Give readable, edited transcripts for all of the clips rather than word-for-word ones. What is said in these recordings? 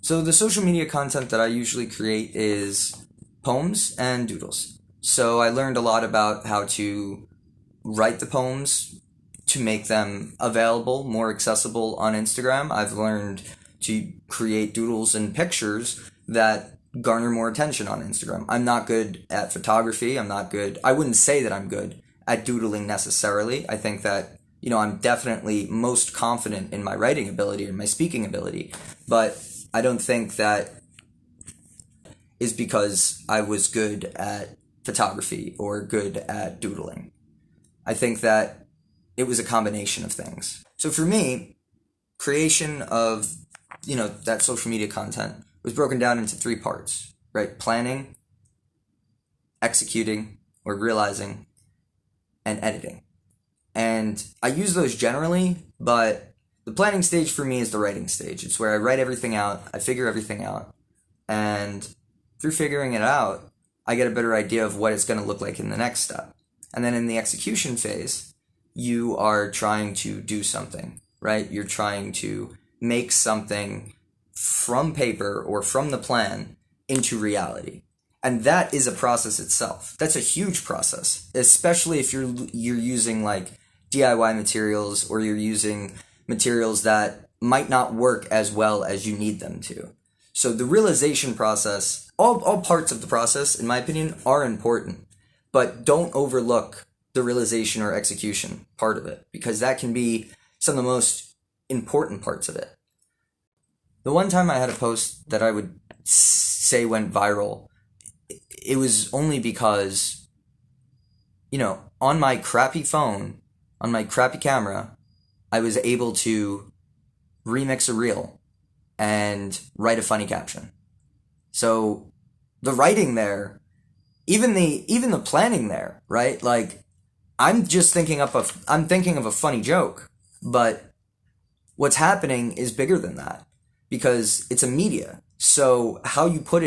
So the social media content that I usually create is poems and doodles. So I learned a lot about how to write the poems to make them available, more accessible on Instagram. I've learned to create doodles and pictures that garner more attention on Instagram. I'm not good at photography. I wouldn't say that I'm good at doodling necessarily. I think that, I'm definitely most confident in my writing ability and my speaking ability, but I don't think that is because I was good at photography or good at doodling. I think that it was a combination of things. So for me, creation of, that social media content was broken down into three parts, right? Planning, executing, or realizing, and editing. And I use those generally, but the planning stage for me is the writing stage. It's where I write everything out, I figure everything out, and through figuring it out, I get a better idea of what it's going to look like in the next step. And then in the execution phase, you are trying to do something, right? You're trying to make something from paper or from the plan into reality. And that is a process itself. That's a huge process, especially if you're using like DIY materials or you're using materials that might not work as well as you need them to. So the realization process, all parts of the process, in my opinion, are important, but don't overlook the realization or execution part of it, because that can be some of the most important parts of it. The one time I had a post that I would say went viral, it was only because, on my crappy phone, on my crappy camera, I was able to remix a reel and write a funny caption. So the writing there, even the planning there, right? Like I'm thinking of a funny joke, but what's happening is bigger than that because it's a media. So how you put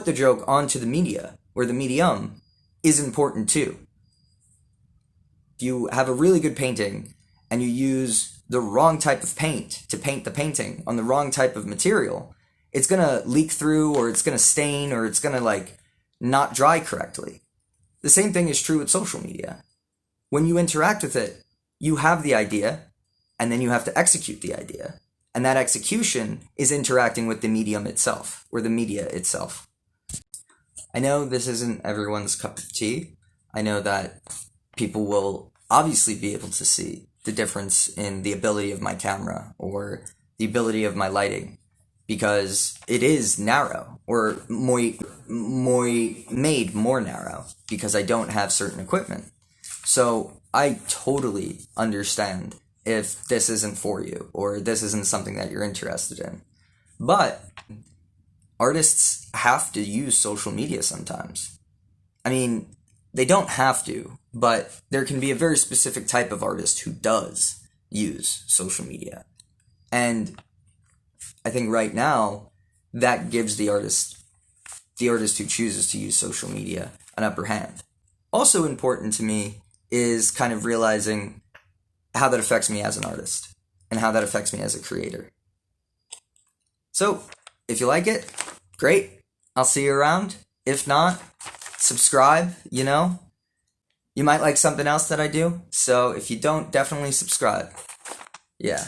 the joke onto the media or the medium is important too. If you have a really good painting and you use the wrong type of paint to paint the painting on the wrong type of material, it's going to leak through or it's going to stain or it's going to not dry correctly. The same thing is true with social media. When you interact with it, you have the idea and then you have to execute the idea. And that execution is interacting with the medium itself or the media itself. I know this isn't everyone's cup of tea. I know that people will obviously be able to see the difference in the ability of my camera or the ability of my lighting because it is narrow or made more narrow because I don't have certain equipment. So I totally understand if this isn't for you or this isn't something that you're interested in. But artists have to use social media sometimes. I mean, they don't have to, but there can be a very specific type of artist who does use social media. And I think right now, that gives the artist who chooses to use social media an upper hand. Also important to me is kind of realizing how that affects me as an artist and how that affects me as a creator. So, if you like it, great. I'll see you around. If not, subscribe, You might like something else that I do. So, if you don't, definitely subscribe. Yeah.